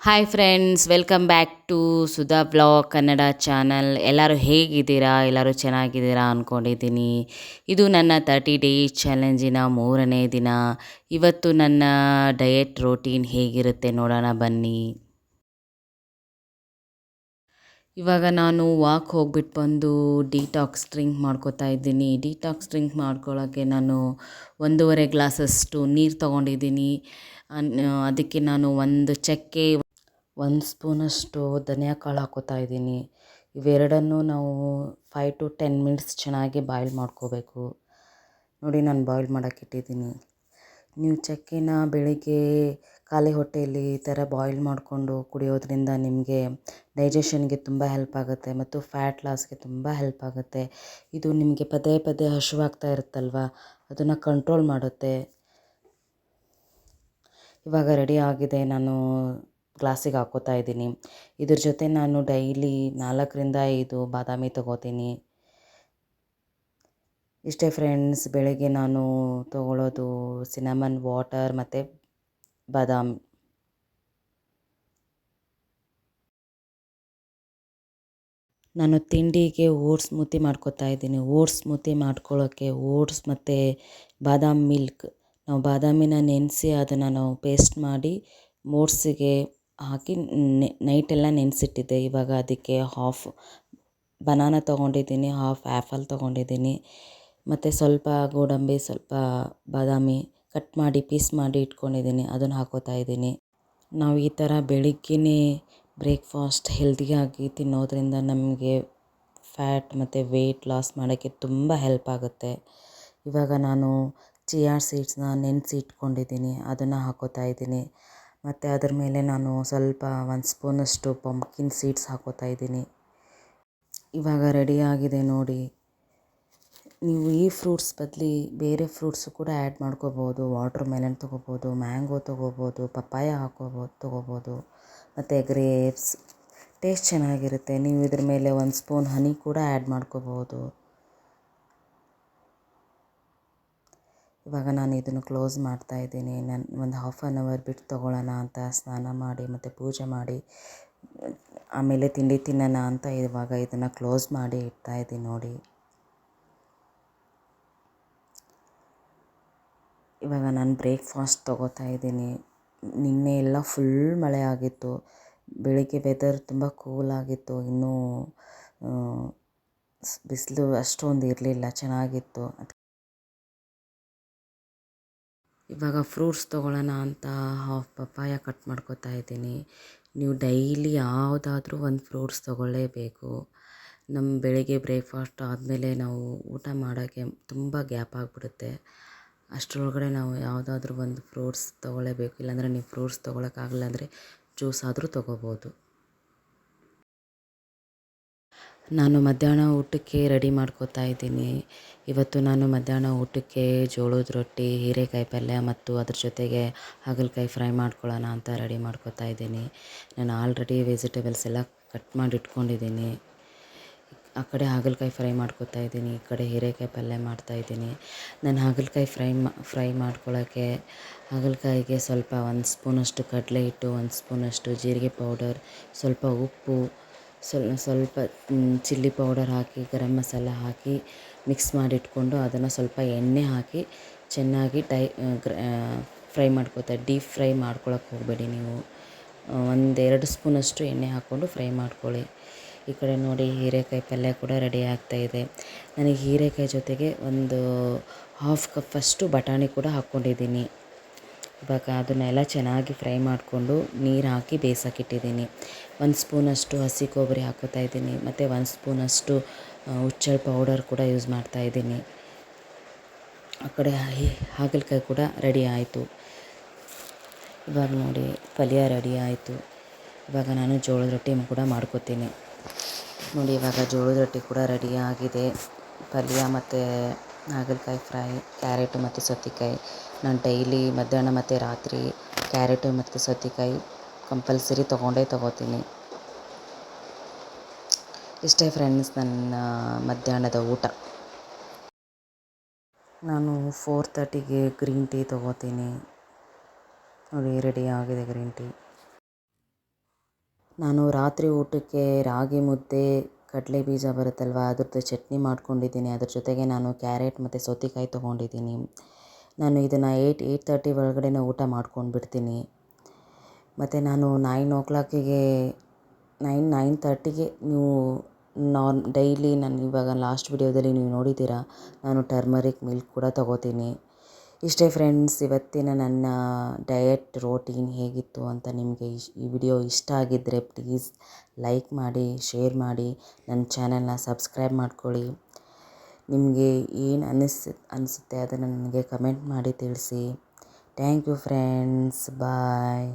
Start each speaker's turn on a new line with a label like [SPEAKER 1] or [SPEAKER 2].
[SPEAKER 1] Hi friends, welcome back to Sudha blog Kannada channel. ಎಲ್ಲರೂ ಹೇಗಿದ್ದೀರಾ? ಎಲ್ಲರೂ ಚೆನ್ನಾಗಿದ್ದೀರಾ ಅಂದ್ಕೊಂಡಿದ್ದೀನಿ. ಇದು ನನ್ನ 30 ಡೇಸ್ ಚಾಲೆಂಜಿನ 3ನೇ ದಿನ. ಇವತ್ತು ನನ್ನ ಡಯಟ್ ರೋಟೀನ್ ಹೇಗಿರುತ್ತೆ ನೋಡೋಣ ಬನ್ನಿ. ಇವಾಗ ನಾನು ವಾಕ್ ಹೋಗ್ಬಿಟ್ಟು ಬಂದು ಡಿಟಾಕ್ಸ್ ಡ್ರಿಂಕ್ ಮಾಡ್ಕೋತಾ ಇದ್ದೀನಿ. ಡಿಟಾಕ್ಸ್ ಡ್ರಿಂಕ್ ಮಾಡ್ಕೊಳ್ಳೋಕ್ಕೆ ನಾನು 1.5 ಗ್ಲಾಸಷ್ಟು ನೀರು ತೊಗೊಂಡಿದ್ದೀನಿ. ಅದಕ್ಕೆ ನಾನು ಒಂದು ಚಕ್ಕೆ, 1 ಸ್ಪೂನಷ್ಟು ಧನಿಯಾ ಕಾಳು ಹಾಕ್ಕೋತಾ ಇದ್ದೀನಿ. ಇವೆರಡನ್ನೂ ನಾವು 5 to 10 ಮಿನಿಟ್ಸ್ ಚೆನ್ನಾಗಿ ಬಾಯ್ಲ್ ಮಾಡ್ಕೋಬೇಕು. ನೋಡಿ, ನಾನು ಬಾಯ್ಲ್ ಮಾಡೋಕ್ಕಿಟ್ಟಿದ್ದೀನಿ. ನೀವು ಚಕ್ಕೆನ ಬೆಳಿಗ್ಗೆ ಖಾಲಿ ಹೊಟ್ಟೆಯಲ್ಲಿ ಈ ಥರ ಬಾಯ್ಲ್ ಮಾಡಿಕೊಂಡು ಕುಡಿಯೋದ್ರಿಂದ ನಿಮಗೆ ಡೈಜೆಷನ್ಗೆ ತುಂಬ ಹೆಲ್ಪ್ ಆಗುತ್ತೆ ಮತ್ತು ಫ್ಯಾಟ್ ಲಾಸ್ಗೆ ತುಂಬ ಹೆಲ್ಪ್ ಆಗುತ್ತೆ. ಇದು ನಿಮಗೆ ಪದೇ ಪದೇ ಹಸಿವಾಗ್ತಾ ಇರುತ್ತಲ್ವ, ಅದನ್ನು ಕಂಟ್ರೋಲ್ ಮಾಡುತ್ತೆ. ಇವಾಗ ರೆಡಿ ಆಗಿದೆ. ನಾನು ಗ್ಲಾಸಿಗೆ ಹಾಕ್ಕೋತಾ ಇದ್ದೀನಿ. ಇದ್ರ ಜೊತೆ ನಾನು ಡೈಲಿ 4-5 ಬಾದಾಮಿ ತೊಗೋತೀನಿ. ಇಷ್ಟೇ ಫ್ರೆಂಡ್ಸ್, ಬೆಳಗ್ಗೆ ನಾನು ತೊಗೊಳ್ಳೋದು ಸಿನಮನ್ ವಾಟರ್ ಮತ್ತು ಬಾದಾಮಿ. ನಾನು ತಿಂಡಿಗೆ ಓಟ್ಸ್ ಸ್ಮೂತಿ ಮಾಡ್ಕೋತಾ ಇದ್ದೀನಿ. ಓಟ್ಸ್ ಸ್ಮೂತಿ ಮಾಡ್ಕೊಳ್ಳೋಕ್ಕೆ ಓಟ್ಸ್ ಮತ್ತು ಬಾದಾಮಿ ಮಿಲ್ಕ್, ನಾವು ಬಾದಾಮಿನ ನೆನೆಸಿ ಅದನ್ನು ನಾವು ಪೇಸ್ಟ್ ಮಾಡಿ ಓಟ್ಸಿಗೆ ಹಾಕಿ ನೈಟೆಲ್ಲ ನೆನೆಸಿಟ್ಟಿದ್ದೆ. ಇವಾಗ ಅದಕ್ಕೆ ಹಾಫ್ ಬನಾನಾ ತೊಗೊಂಡಿದ್ದೀನಿ, ಹಾಫ್ ಆ್ಯಪಲ್ ತೊಗೊಂಡಿದ್ದೀನಿ ಮತ್ತು ಸ್ವಲ್ಪ ಗೋಡಂಬಿ, ಸ್ವಲ್ಪ ಬಾದಾಮಿ ಕಟ್ ಮಾಡಿ ಪೀಸ್ ಮಾಡಿ ಇಟ್ಕೊಂಡಿದ್ದೀನಿ, ಅದನ್ನು ಹಾಕ್ಕೋತಾ ಇದ್ದೀನಿ. ನಾವು ಈ ಥರ ಬೆಳಿಗ್ಗೆನೇ ಬ್ರೇಕ್ಫಾಸ್ಟ್ ಹೆಲ್ದಿಯಾಗಿ ತಿನ್ನೋದ್ರಿಂದ ನಮಗೆ ಫ್ಯಾಟ್ ಮತ್ತು ವೆಯ್ಟ್ ಲಾಸ್ ಮಾಡೋಕ್ಕೆ ತುಂಬ ಹೆಲ್ಪ್ ಆಗುತ್ತೆ. ಇವಾಗ ನಾನು ಚಿಯಾ ಸೀಡ್ಸ್ನ ನೆನೆಸಿ ಇಟ್ಕೊಂಡಿದ್ದೀನಿ, ಅದನ್ನು ಹಾಕ್ಕೋತಾ ಇದ್ದೀನಿ. ಮತ್ತು ಅದ್ರ ಮೇಲೆ ನಾನು ಸ್ವಲ್ಪ 1 ಸ್ಪೂನಷ್ಟು ಪಂಪ್ಕಿನ್ ಸೀಡ್ಸ್ ಹಾಕ್ಕೋತಾ ಇದ್ದೀನಿ. ಇವಾಗ ರೆಡಿಯಾಗಿದೆ ನೋಡಿ. ನೀವು ಈ ಫ್ರೂಟ್ಸ್ ಬದಲು ಬೇರೆ ಫ್ರೂಟ್ಸು ಕೂಡ ಆ್ಯಡ್ ಮಾಡ್ಕೋಬೋದು. ವಾಟರ್ ಮೆಲನ್ ತೊಗೋಬೋದು, ಮ್ಯಾಂಗೋ ತೊಗೋಬೋದು, ಪಪ್ಪಾಯ ತೊಗೋಬೋದು ಮತ್ತು ಗ್ರೇಪ್ಸ್. ಟೇಸ್ಟ್ ಚೆನ್ನಾಗಿರುತ್ತೆ. ನೀವು ಇದ್ರ ಮೇಲೆ 1 ಸ್ಪೂನ್ ಹನಿ ಕೂಡ ಆ್ಯಡ್ ಮಾಡ್ಕೋಬೋದು. ಇವಾಗ ನಾನು ಇದನ್ನು ಕ್ಲೋಸ್ ಮಾಡ್ತಾಯಿದ್ದೀನಿ. ನಾನು ಒಂದು ಹಾಫ್ ಆನ್ ಅವರ್ ಬಿಟ್ಟು ತೊಗೊಳ್ಳೋಣ ಅಂತ ಸ್ನಾನ ಮಾಡಿ ಮತ್ತು ಪೂಜೆ ಮಾಡಿ ಆಮೇಲೆ ತಿಂಡಿ ತಿನ್ನೋಣ ಅಂತ ಇವಾಗ ಇದನ್ನು ಕ್ಲೋಸ್ ಮಾಡಿ ಇಡ್ತಾಯಿದ್ದೀನಿ ನೋಡಿ. ಇವಾಗ ನಾನು ಬ್ರೇಕ್ಫಾಸ್ಟ್ ತೊಗೋತಾ ಇದ್ದೀನಿ. ನಿನ್ನೆ ಎಲ್ಲ ಫುಲ್ ಮಳೆ ಆಗಿತ್ತು. ಬೆಳಿಗ್ಗೆ ವೆದರ್ ತುಂಬ ಕೂಲಾಗಿತ್ತು. ಇನ್ನೂ ಬಿಸಿಲು ಅಷ್ಟೊಂದು ಇರಲಿಲ್ಲ, ಚೆನ್ನಾಗಿತ್ತು. ಇವಾಗ ಫ್ರೂಟ್ಸ್ ತೊಗೊಳ್ಳೋಣ ಅಂತ ಹಾಫ್ ಪಪ್ಪಾಯ ಕಟ್ ಮಾಡ್ಕೋತಾ ಇದ್ದೀನಿ. ನೀವು ಡೈಲಿ ಯಾವುದಾದ್ರೂ ಒಂದು ಫ್ರೂಟ್ಸ್ ತೊಗೊಳ್ಳೇಬೇಕು. ನಮ್ಮ ಬೆಳಿಗ್ಗೆ ಬ್ರೇಕ್ಫಾಸ್ಟ್ ಆದಮೇಲೆ ನಾವು ಊಟ ಮಾಡೋಕ್ಕೆ ತುಂಬ ಗ್ಯಾಪ್ ಆಗಿಬಿಡುತ್ತೆ. ಅಷ್ಟರೊಳಗಡೆ ನಾವು ಯಾವುದಾದ್ರೂ ಒಂದು ಫ್ರೂಟ್ಸ್ ತೊಗೊಳ್ಳೇಬೇಕು. ಇಲ್ಲಾಂದರೆ ನೀವು ಫ್ರೂಟ್ಸ್ ತೊಗೊಳಕ್ಕಾಗಲ್ಲ ಅಂದರೆ ಜ್ಯೂಸ್ ಆದರೂ ತೊಗೋಬೋದು. ನಾನು ಮಧ್ಯಾಹ್ನ ಊಟಕ್ಕೆ ರೆಡಿ ಮಾಡ್ಕೋತಾ ಇದ್ದೀನಿ. ಇವತ್ತು ನಾನು ಮಧ್ಯಾಹ್ನ ಊಟಕ್ಕೆ ಜೋಳದ ರೊಟ್ಟಿ, ಹೀರೆಕಾಯಿ ಪಲ್ಯ ಮತ್ತು ಅದ್ರ ಜೊತೆಗೆ ಹಾಗಲಕಾಯಿ ಫ್ರೈ ಮಾಡ್ಕೊಳ್ಳೋಣ ಅಂತ ರೆಡಿ ಮಾಡ್ಕೋತಾ ಇದ್ದೀನಿ. ನಾನು ಆಲ್ರೆಡಿ ವೆಜಿಟೇಬಲ್ಸ್ ಎಲ್ಲ ಕಟ್ ಮಾಡಿ ಇಟ್ಕೊಂಡಿದ್ದೀನಿ. ಆ ಕಡೆ ಹಾಗಲಕಾಯಿ ಫ್ರೈ ಮಾಡ್ಕೋತಾ ಇದ್ದೀನಿ, ಈ ಕಡೆ ಹೀರೆಕಾಯಿ ಪಲ್ಯ ಮಾಡ್ತಾಯಿದ್ದೀನಿ. ನಾನು ಹಾಗಲಕಾಯಿ ಫ್ರೈ ಮಾಡ್ಕೊಳ್ಳೋಕ್ಕೆ ಹಾಗಲಕಾಯಿಗೆ ಸ್ವಲ್ಪ 1 ಸ್ಪೂನಷ್ಟು ಕಡಲೆ ಹಿಟ್ಟು, 1 ಸ್ಪೂನಷ್ಟು ಜೀರಿಗೆ ಪೌಡರ್, ಸ್ವಲ್ಪ ಉಪ್ಪು, ಸ್ವಲ್ಪ ಚಿಲ್ಲಿ ಪೌಡರ್ ಹಾಕಿ, ಗರಂ ಮಸಾಲ ಹಾಕಿ ಮಿಕ್ಸ್ ಮಾಡಿಟ್ಕೊಂಡು ಅದನ್ನು ಸ್ವಲ್ಪ ಎಣ್ಣೆ ಹಾಕಿ ಚೆನ್ನಾಗಿ ಫ್ರೈ ಮಾಡ್ಕೋತಾ. ಡೀಪ್ ಫ್ರೈ ಮಾಡ್ಕೊಳಕ್ಕೆ ಹೋಗಬೇಡಿ ನೀವು. 1-2 ಸ್ಪೂನಷ್ಟು ಎಣ್ಣೆ ಹಾಕ್ಕೊಂಡು ಫ್ರೈ ಮಾಡ್ಕೊಳ್ಳಿ. ಈ ಕಡೆ ನೋಡಿ, ಹೀರೆಕಾಯಿ ಪಲ್ಯ ಕೂಡ ರೆಡಿ ಆಗ್ತಾಯಿದೆ. ನನಗೆ ಹೀರೆಕಾಯಿ ಜೊತೆಗೆ ಒಂದು ಹಾಫ್ ಕಪ್ಪಷ್ಟು ಬಟಾಣಿ ಕೂಡ ಹಾಕ್ಕೊಂಡಿದ್ದೀನಿ. ಇವಾಗ ಅದನ್ನೆಲ್ಲ ಚೆನ್ನಾಗಿ ಫ್ರೈ ಮಾಡಿಕೊಂಡು ನೀರು ಹಾಕಿ ಬೇಯಿಸೋಕ್ಕಿಟ್ಟಿದ್ದೀನಿ. 1 ಸ್ಪೂನಷ್ಟು ಹಸಿ ಕೊಬ್ಬರಿ ಹಾಕ್ಕೋತಾ ಇದ್ದೀನಿ ಮತ್ತು 1 ಸ್ಪೂನಷ್ಟು ಹುಚ್ಚೆಳ್ಳು ಪೌಡರ್ ಕೂಡ ಯೂಸ್ ಮಾಡ್ತಾಯಿದ್ದೀನಿ. ಆ ಕಡೆ ಹಾಗಲಕಾಯಿ ಕೂಡ ರೆಡಿ ಆಯಿತು. ಇವಾಗ ನೋಡಿ, ಪಲ್ಯ ರೆಡಿ ಆಯಿತು. ಇವಾಗ ನಾನು ಜೋಳದ ರೊಟ್ಟಿ ಕೂಡ ಮಾಡ್ಕೋತೀನಿ ನೋಡಿ. ಇವಾಗ ಜೋಳದ ರೊಟ್ಟಿ ಕೂಡ ರೆಡಿ ಆಗಿದೆ. ಪಲ್ಯ ಮತ್ತು ಹಾಗಲಕಾಯಿ ಫ್ರೈ, ಕ್ಯಾರೆಟು ಮತ್ತು ಸೌತೆಕಾಯಿ. ನಾನು ಡೈಲಿ ಮಧ್ಯಾಹ್ನ ಮತ್ತು ರಾತ್ರಿ ಕ್ಯಾರೆಟು ಮತ್ತು ಸೌತೆಕಾಯಿ ಕಂಪಲ್ಸರಿ ತೊಗೋತೀನಿ. ಇಷ್ಟೇ ಫ್ರೆಂಡ್ಸ್ ನನ್ನ ಮಧ್ಯಾಹ್ನದ ಊಟ. ನಾನು 4:30ಗೆ ಗ್ರೀನ್ ಟೀ ತೊಗೋತೀನಿ ನೋಡಿ. ರೆಡಿ ಆಗಿದೆ ಗ್ರೀನ್ ಟೀ. ನಾನು ರಾತ್ರಿ ಊಟಕ್ಕೆ ರಾಗಿ ಮುದ್ದೆ, ಕಡಲೆ ಬೀಜ ಬರುತ್ತಲ್ವ ಅದ್ರದ್ದು ಚಟ್ನಿ ಮಾಡ್ಕೊಂಡಿದ್ದೀನಿ. ಅದ್ರ ಜೊತೆಗೆ ನಾನು ಕ್ಯಾರೆಟ್ ಮತ್ತು ಸೌತೆಕಾಯಿ ತೊಗೊಂಡಿದ್ದೀನಿ. ನಾನು ಇದನ್ನು 8:30 ಒಳಗಡೆ ಊಟ ಮಾಡ್ಕೊಂಡು ಬಿಡ್ತೀನಿ. ಮತ್ತು ನಾನು 9:00ಗೆ 9:30ಗೆ ನೀವು ಡೈಲಿ ನಾನು ಇವಾಗ ಲಾಸ್ಟ್ ವಿಡಿಯೋದಲ್ಲಿ ನೀವು ನೋಡಿದ್ದೀರಾ, ನಾನು ಟರ್ಮರಿಕ್ ಮಿಲ್ಕ್ ಕೂಡ ತೊಗೋತೀನಿ. ಇಷ್ಟೇ ಫ್ರೆಂಡ್ಸ್, ಇವತ್ತಿನ ನನ್ನ ಡಯಟ್ ರೋಟೀನ್ ಹೇಗಿತ್ತು ಅಂತ ನಿಮಗೆ ಈ ವಿಡಿಯೋ ಇಷ್ಟ ಆಗಿದ್ದರೆ ಪ್ಲೀಸ್ ಲೈಕ್ ಮಾಡಿ, ಶೇರ್ ಮಾಡಿ, ನನ್ನ ಚಾನಲ್ನ ಸಬ್ಸ್ಕ್ರೈಬ್ ಮಾಡ್ಕೊಳ್ಳಿ. ನಿಮಗೆ ಏನು ಅನಿಸುತ್ತೆ ಅದನ್ನು ನನಗೆ ಕಮೆಂಟ್ ಮಾಡಿ ತಿಳಿಸಿ. Thank you friends, bye.